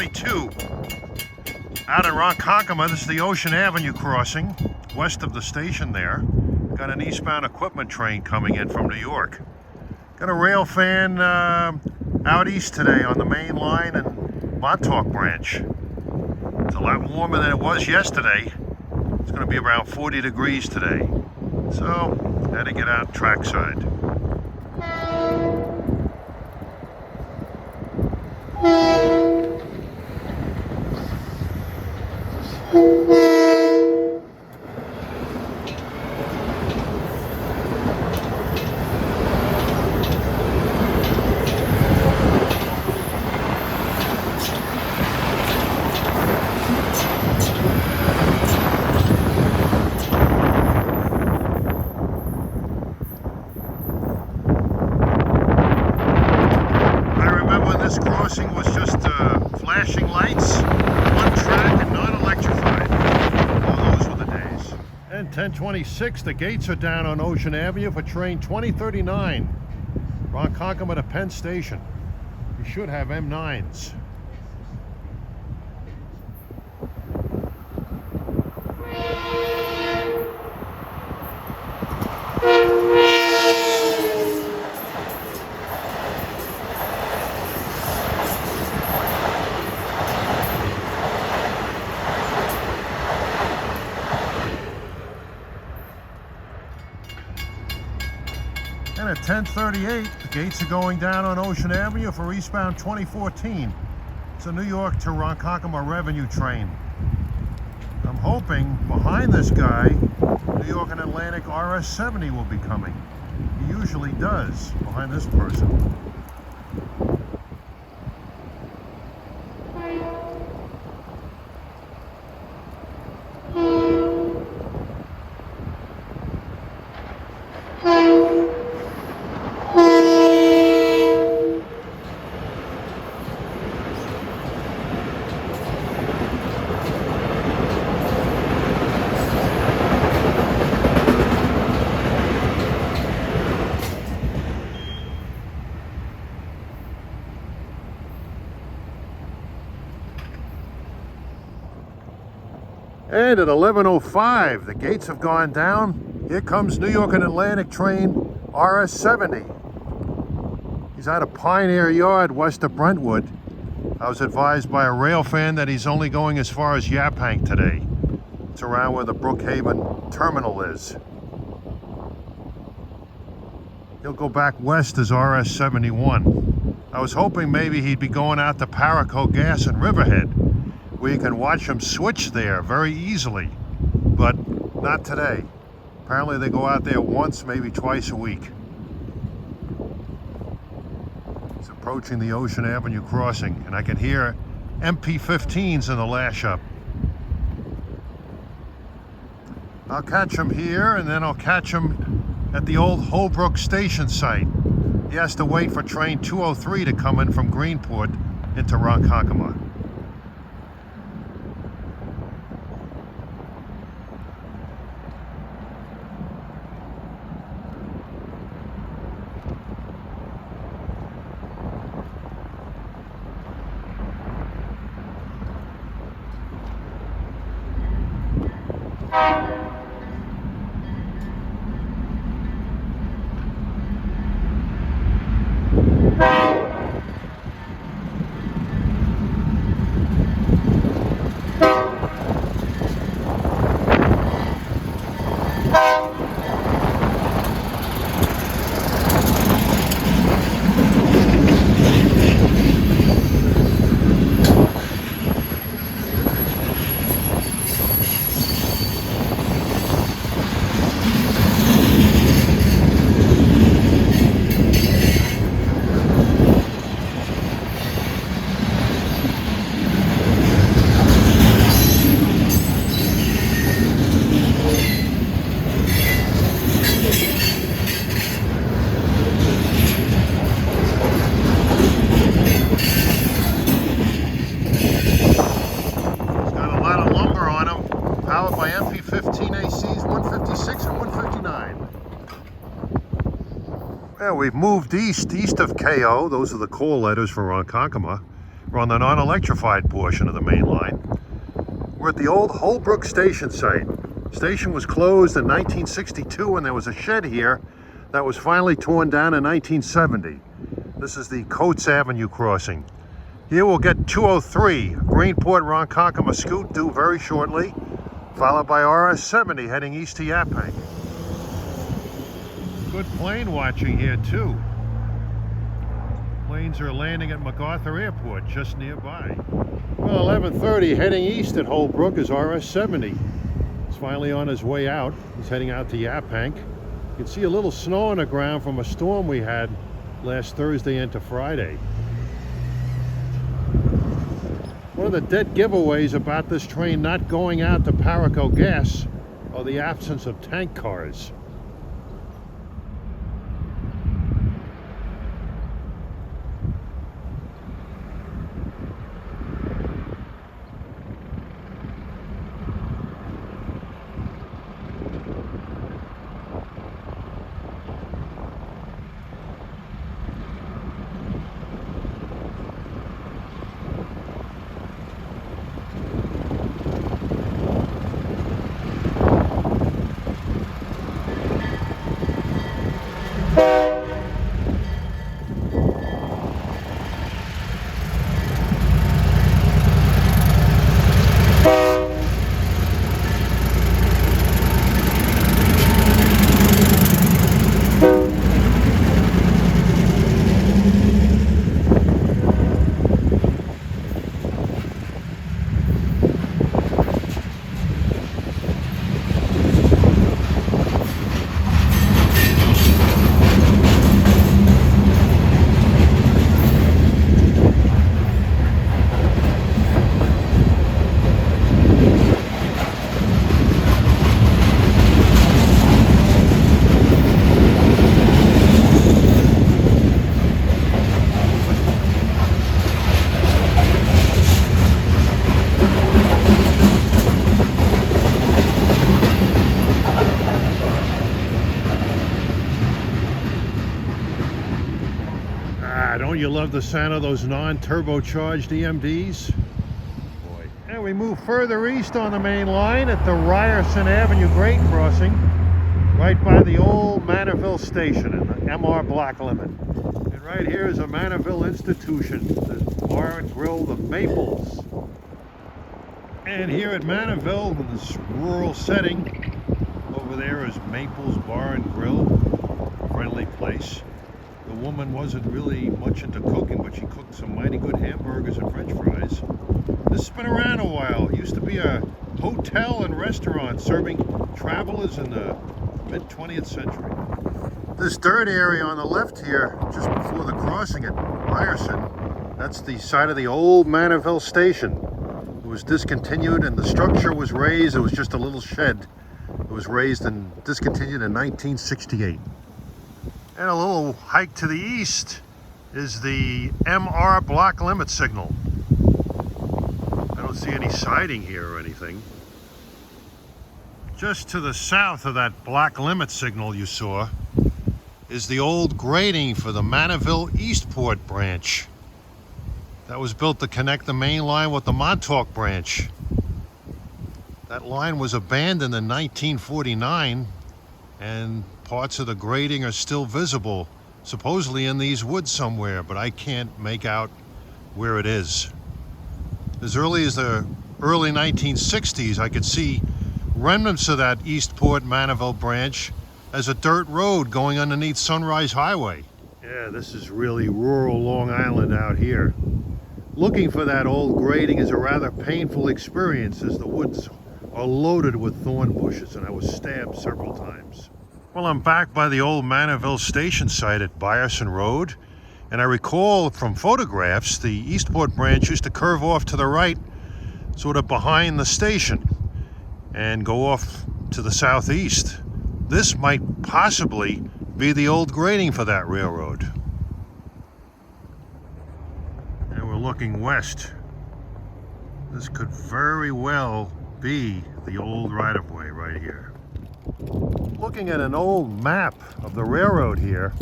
10:22. Out in Ronkonkoma, this is the Ocean Avenue crossing, west of the station there. Got an eastbound equipment train coming in from New York. Got a rail fan out east today on the main line in Montauk branch. It's a lot warmer than it was yesterday. It's going to be around 40 degrees today. So, had to get out trackside. This crossing was just flashing lights, one track and not electrified. Oh, those were the days. And 10:26, the gates are down on Ocean Avenue for train 2039. Ronkonkoma to Penn Station. You should have M9s. And at 10:38, the gates are going down on Ocean Avenue for eastbound 2014. It's a New York to Ronkonkoma revenue train. I'm hoping behind this guy, New York and Atlantic RS-70 will be coming. He usually does, behind this person. And at 11:05, the gates have gone down. Here comes New York and Atlantic train RS-70. He's out of Pioneer Yard, west of Brentwood. I was advised by a rail fan that he's only going as far as Yaphank today. It's around where the Brookhaven terminal is. He'll go back west as RS-71. I was hoping maybe he'd be going out to Paraco Gas in Riverhead, where you can watch them switch there very easily, but not today. Apparently they go out there once, maybe twice a week. It's approaching the Ocean Avenue crossing, and I can hear MP15s in the lash up. I'll catch him here, and then I'll catch him at the old Holbrook station site. He has to wait for train 203 to come in from Greenport into Ronkonkoma. Well, we've moved east of KO. Those are the call letters for Ronkonkoma. We're on the non-electrified portion of the main line. We're at the old Holbrook station site. Station was closed in 1962 and there was a shed here that was finally torn down in 1970. This is the Coates Avenue crossing. Here we'll get 203, Greenport Ronkonkoma Scoot due very shortly, followed by RS 70 heading east to Yaphank. Good plane watching here too. Planes are landing at MacArthur Airport just nearby. Well, 11:30 heading east at Holbrook is RS 70. He's finally on his way out. He's heading out to Yaphank. You can see a little snow on the ground from a storm we had last Thursday into Friday. One of the dead giveaways about this train not going out to Paraco gas are the absence of tank cars. Don't you love the sound of those non-turbocharged EMDs? Boy. And we move further east on the main line at the Ryerson Avenue grade crossing, right by the old Manorville station in the MR block limit. And right here is a Manorville institution, the bar and grill, the Maples. And here at Manorville, in this rural setting, over there is Maples Bar and Grill, friendly place. The woman wasn't really much into cooking, but she cooked some mighty good hamburgers and french fries. This has been around a while. It used to be a hotel and restaurant serving travelers in the mid-20th century. This dirt area on the left here, just before the crossing at Ryerson, that's the site of the old Manorville station. It was discontinued and the structure was raised. It was just a little shed. It was raised and discontinued in 1968. And a little hike to the east is the MR block limit signal. I don't see any siding here or anything. Just to the south of that block limit signal you saw is the old grading for the Manorville Eastport branch. That was built to connect the main line with the Montauk branch. That line was abandoned in 1949 and parts of the grading are still visible, supposedly in these woods somewhere, but I can't make out where it is. As early as the early 1960s, I could see remnants of that Eastport Manorville branch as a dirt road going underneath Sunrise Highway. Yeah, this is really rural Long Island out here. Looking for that old grading is a rather painful experience, as the woods are loaded with thorn bushes and I was stabbed several times. Well, I'm back by the old Manorville station site at Byerson Road, and I recall from photographs the Eastport branch used to curve off to the right, sort of behind the station, and go off to the southeast. This might possibly be the old grading for that railroad. And we're looking west. This could very well be the old right-of-way right here. Looking at an old map of the railroad here,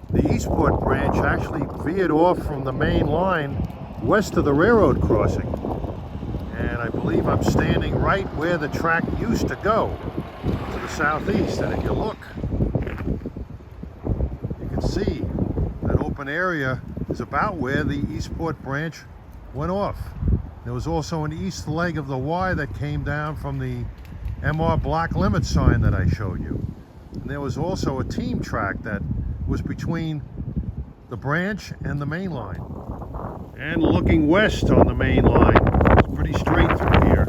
the Eastport branch actually veered off from the main line west of the railroad crossing. And I believe I'm standing right where the track used to go, to the southeast. And if you look, you can see that open area is about where the Eastport branch went off. There was also an east leg of the Y that came down from the MR block limit sign that I showed you. And there was also a team track that was between the branch and the main line. And looking west on the main line, it's pretty straight through here.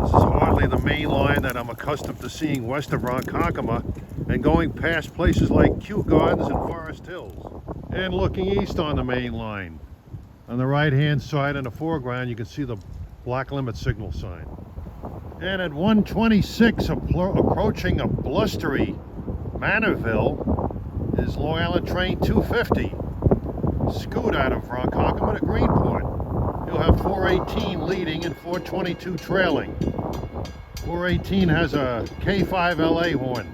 This is hardly the main line that I'm accustomed to seeing west of Ronkonkoma, and going past places like Kew Gardens and Forest Hills. And looking east on the main line. On the right-hand side in the foreground, you can see the block limit signal sign. And at 1:26, approaching a blustery Manorville, is Long Island train 250. Scoot out of Ronkonkoma to Greenport. You'll have 418 leading and 422 trailing. 418 has a K5LA horn.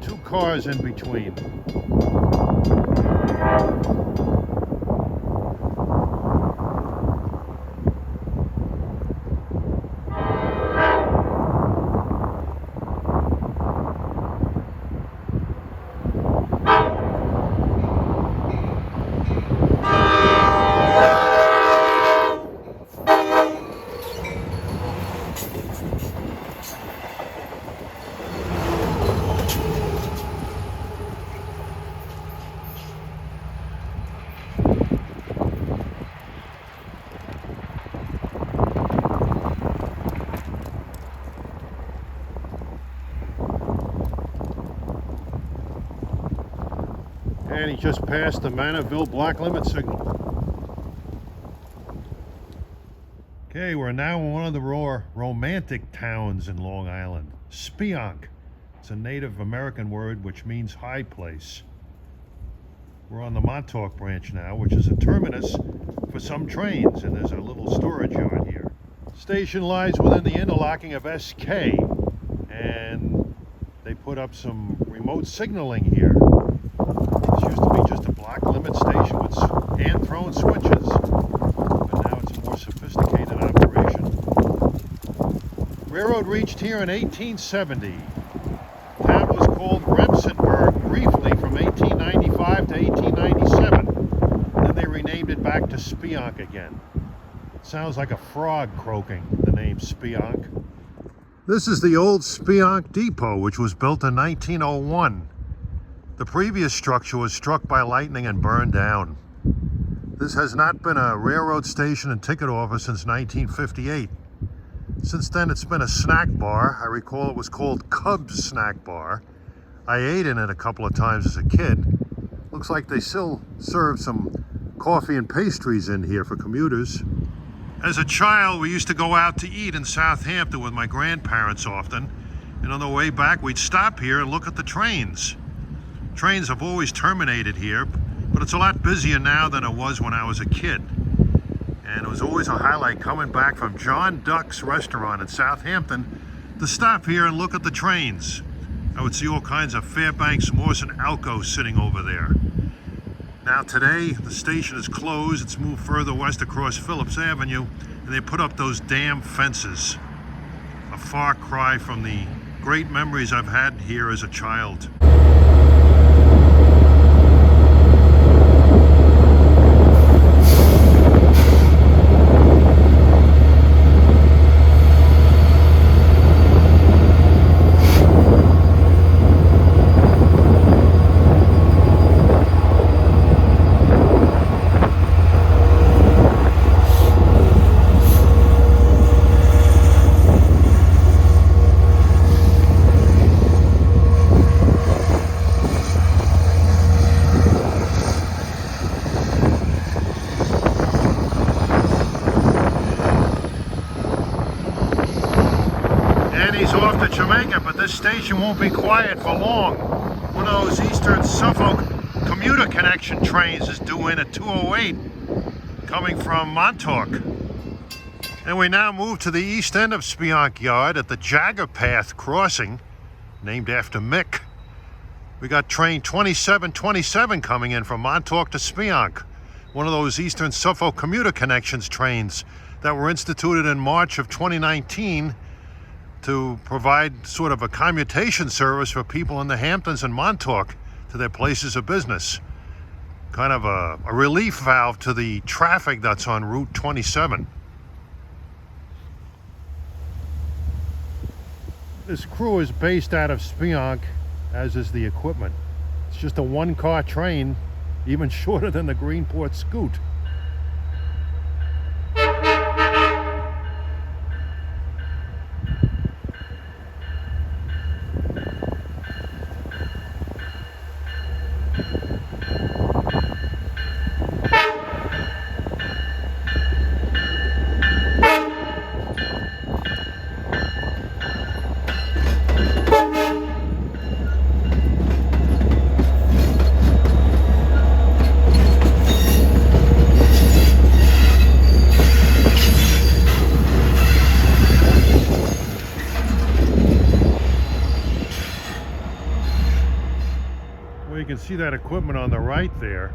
2 cars in between. And he just passed the Manorville block limit signal. Okay, we're now in one of the more romantic towns in Long Island, Speonk. It's a Native American word which means high place. We're on the Montauk branch now, which is a terminus for some trains, and there's a little storage yard here. Station lies within the interlocking of SK, and they put up some remote signaling here. This used to be just a block limit station with hand-thrown switches, but now it's a more sophisticated operation. Railroad reached here in 1870. The town was called Remsenburg briefly from 1895 to 1897. Then they renamed it back to Speonk again. It sounds like a frog croaking, the name Speonk. This is the old Speonk Depot, which was built in 1901. The previous structure was struck by lightning and burned down. This has not been a railroad station and ticket office since 1958. Since then, it's been a snack bar. I recall it was called Cub's Snack Bar. I ate in it a couple of times as a kid. Looks like they still serve some coffee and pastries in here for commuters. As a child, we used to go out to eat in Southampton with my grandparents often. And on the way back, we'd stop here and look at the trains. Trains have always terminated here, but it's a lot busier now than it was when I was a kid. And it was always a highlight coming back from John Duck's restaurant in Southampton to stop here and look at the trains. I would see all kinds of Fairbanks, Morse, and Alco sitting over there. Now today, the station is closed. It's moved further west across Phillips Avenue, and they put up those damn fences. A far cry from the great memories I've had here as a child. Off to Jamaica, but this station won't be quiet for long. One of those Eastern Suffolk commuter connection trains is due in at 2:08, coming from Montauk. And we now move to the east end of Speonk Yard at the Jagger Path crossing, named after Mick. We got train 2727 coming in from Montauk to Speonk, one of those Eastern Suffolk commuter connections trains that were instituted in March of 2019 to provide sort of a commutation service for people in the Hamptons and Montauk to their places of business. Kind of a relief valve to the traffic that's on Route 27. This crew is based out of Speonk, as is the equipment. It's just a one-car train, even shorter than the Greenport Scoot. You can see that equipment on the right there.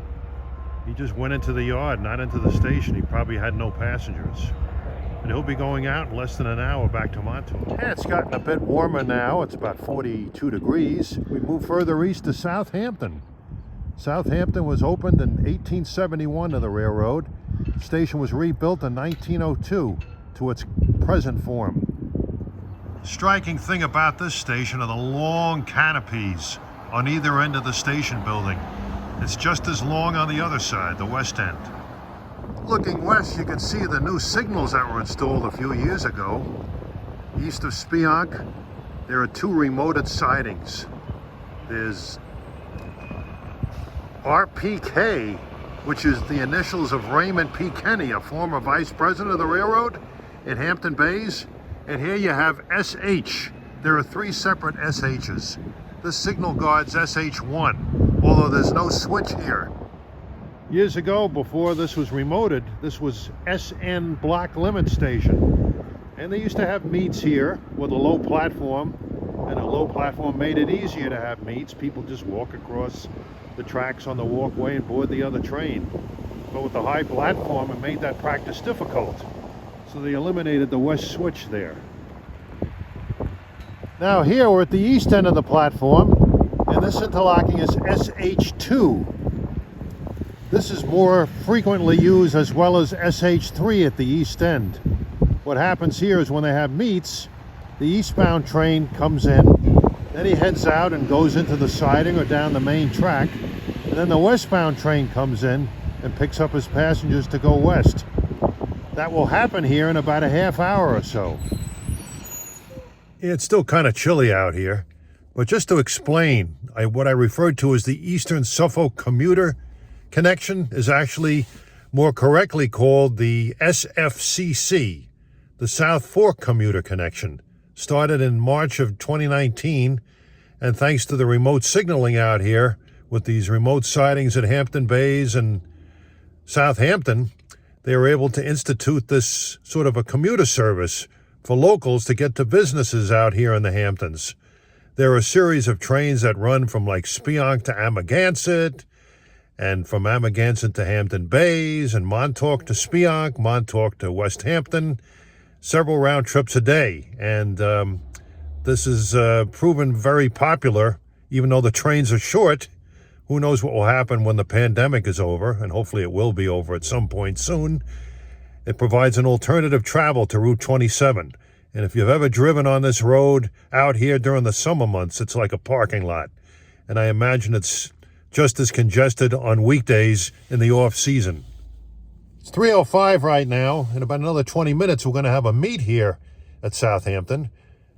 He just went into the yard, not into the station. He probably had no passengers. And he'll be going out in less than an hour back to Montauk. Yeah, it's gotten a bit warmer now. It's about 42 degrees. We move further east to Southampton. Southampton was opened in 1871 to the railroad. The station was rebuilt in 1902 to its present form. Striking thing about this station are the long canopies on either end of the station building. It's just as long on the other side, the west end. Looking west, you can see the new signals that were installed a few years ago. East of Speonk, there are two remoted sidings. There's RPK, which is the initials of Raymond P. Kenny, a former vice president of the railroad in Hampton Bays. And here you have SH. There are three separate SHs. This signal guards SH1, although there's no switch here. Years ago, before this was remoted, this was SN Block Limit Station. And they used to have meets here with a low platform, and a low platform made it easier to have meets. People just walk across the tracks on the walkway and board the other train. But with the high platform, it made that practice difficult. So they eliminated the west switch there. Now here we're at the east end of the platform, and this interlocking is SH2. This is more frequently used, as well as SH3 at the east end. What happens here is when they have meets, the eastbound train comes in, then he heads out and goes into the siding or down the main track, and then the westbound train comes in and picks up his passengers to go west. That will happen here in about a half hour or so. It's still kind of chilly out here, but just to explain, what I referred to as the Eastern Suffolk commuter connection is actually more correctly called the SFCC, the South Fork commuter connection. Started in March of 2019, and thanks to the remote signaling out here with these remote sidings at Hampton Bays and Southampton, they were able to institute this sort of a commuter service for locals to get to businesses out here in the Hamptons. There are a series of trains that run from like Speonk to Amagansett, and from Amagansett to Hampton Bays, and Montauk to Speonk, Montauk to West Hampton, several round trips a day. And this is proven very popular, even though the trains are short. Who knows what will happen when the pandemic is over, and hopefully it will be over at some point soon. It provides an alternative travel to Route 27. And if you've ever driven on this road out here during the summer months, it's like a parking lot. And I imagine it's just as congested on weekdays in the off-season. It's 3:05 right now. In about another 20 minutes, we're going to have a meet here at Southampton.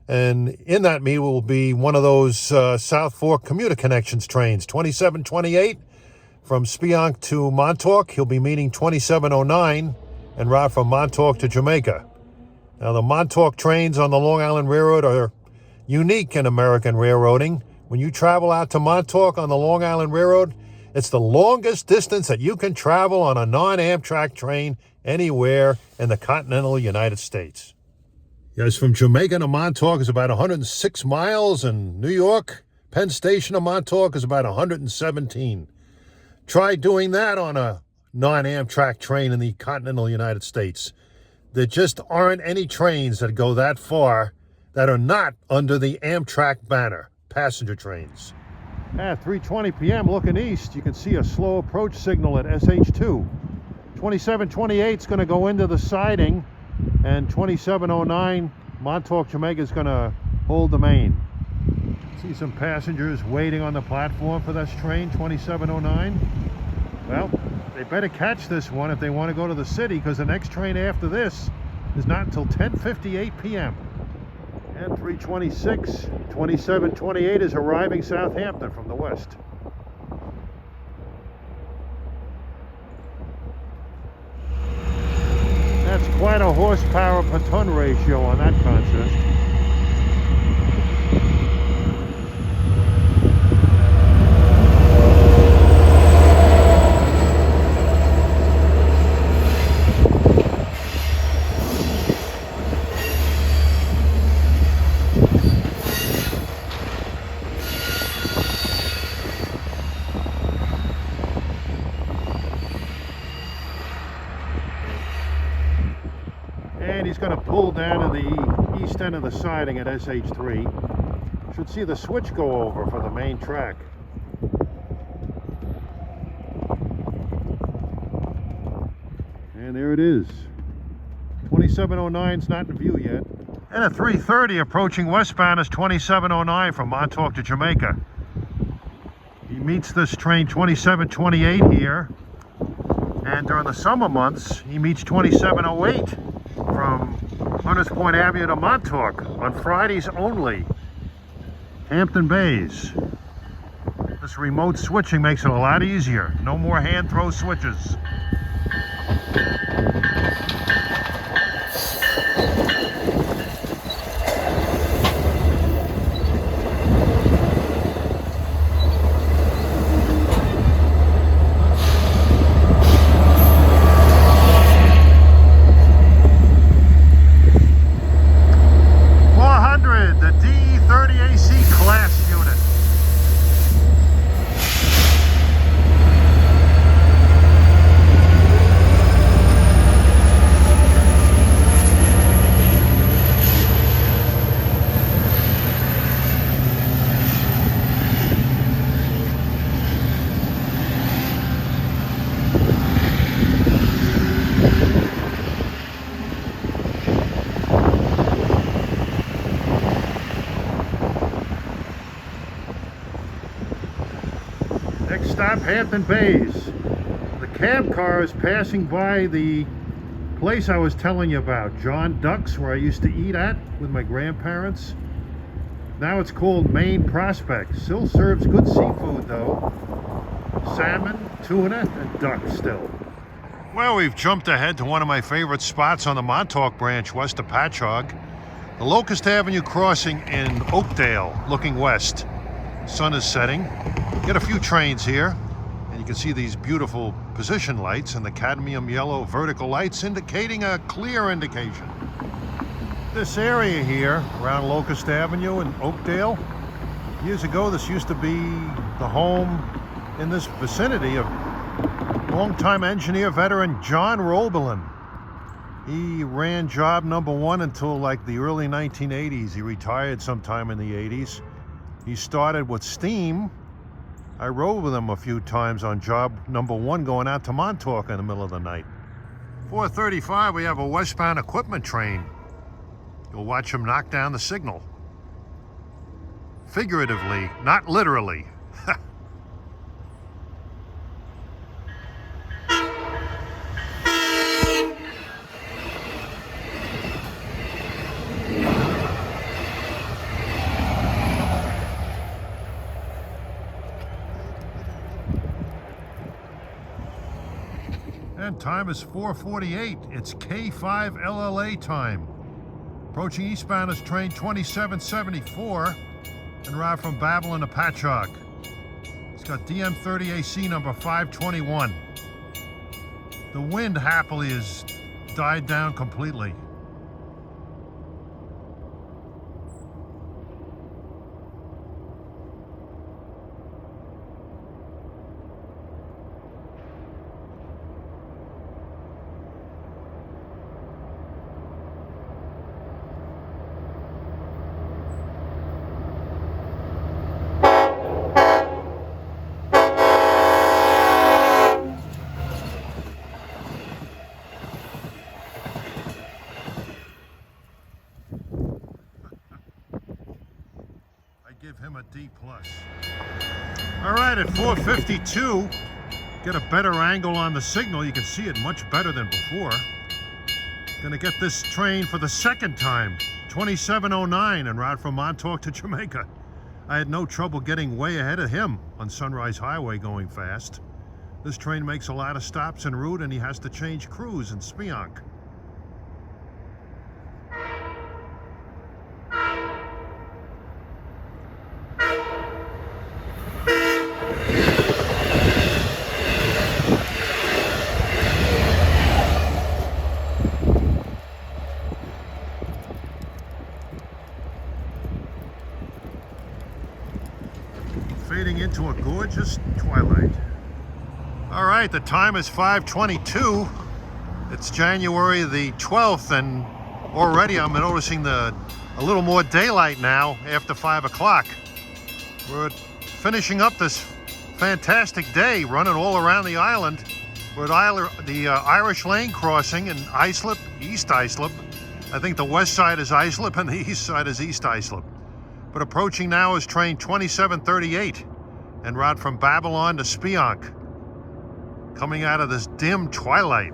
And in that meet will be one of those South Fork commuter connections trains, 2728 from Speonk to Montauk. He'll be meeting 2709 en route from Montauk to Jamaica. Now, the Montauk trains on the Long Island Railroad are unique in American railroading. When you travel out to Montauk on the Long Island Railroad, it's the longest distance that you can travel on a non-Amtrak train anywhere in the continental United States. Yes, from Jamaica to Montauk is about 106 miles, and New York Penn Station to Montauk is about 117. Try doing that on a non-Amtrak train in the continental United States. There just aren't any trains that go that far that are not under the Amtrak banner, passenger trains. At 3:20 p.m. looking east, you can see a slow approach signal at SH2. 2728 is going to go into the siding, and 2709 Montauk, Jamaica is going to hold the main. See some passengers waiting on the platform for this train, 2709. Well, they better catch this one if they want to go to the city, because the next train after this is not until 10:58 p.m. And 326, 2728 is arriving Southampton from the west. That's quite a horsepower per ton ratio on that consist. And he's going to pull down to the east end of the siding at SH3. Should see the switch go over for the main track. And there it is. 2709's not in view yet. And at 3:30 approaching westbound is 2709 from Montauk to Jamaica. He meets this train 2728 here. And during the summer months, he meets 2708 from Hunters Point Avenue to Montauk on Fridays only. Hampton Bays. This remote switching makes it a lot easier. No more hand throw switches. The D30AC class unit. Next stop, Hampton Bays. The cab car is passing by the place I was telling you about, John Duck's, where I used to eat at with my grandparents. Now it's called Maine Prospect. Still serves good seafood though. Salmon, tuna, and duck still. Well, we've jumped ahead to one of my favorite spots on the Montauk branch west of Patchogue. The Locust Avenue crossing in Oakdale, looking west. Sun is setting. Get a few trains here, and you can see these beautiful position lights and the cadmium yellow vertical lights indicating a clear indication. This area here around Locust Avenue in Oakdale, years ago this used to be the home in this vicinity of longtime engineer veteran John Roebelin. He ran job number 1 until like the early 1980s. He retired sometime in the 80s. He started with steam. I rode with him a few times on job number 1 going out to Montauk in the middle of the night. 4:35, we have a westbound equipment train. You'll watch him knock down the signal. Figuratively, not literally. And time is 4:48. It's K5 LLA time. Approaching eastbound is train 2774 en route from Babylon to Patchogue. It's got DM30AC number 521. The wind happily has died down completely. give him a D+. All right, at 4:52, get a better angle on the signal. You can see it much better than before. Gonna get this train for the second time, 2709, en route from Montauk to Jamaica. I had no trouble getting way ahead of him on Sunrise Highway going fast. This train makes a lot of stops en route, and he has to change crews in Speonk. Fading into a gorgeous twilight. All right, the time is 5:22. It's January the 12th, and already I'm noticing a little more daylight now after 5 o'clock. We're finishing up this fantastic day, running all around the island. We're at the Irish Lane crossing in Islip, East Islip. I think the west side is Islip and the east side is East Islip. But approaching now is train 2738, en route from Babylon to Speonk, coming out of this dim twilight.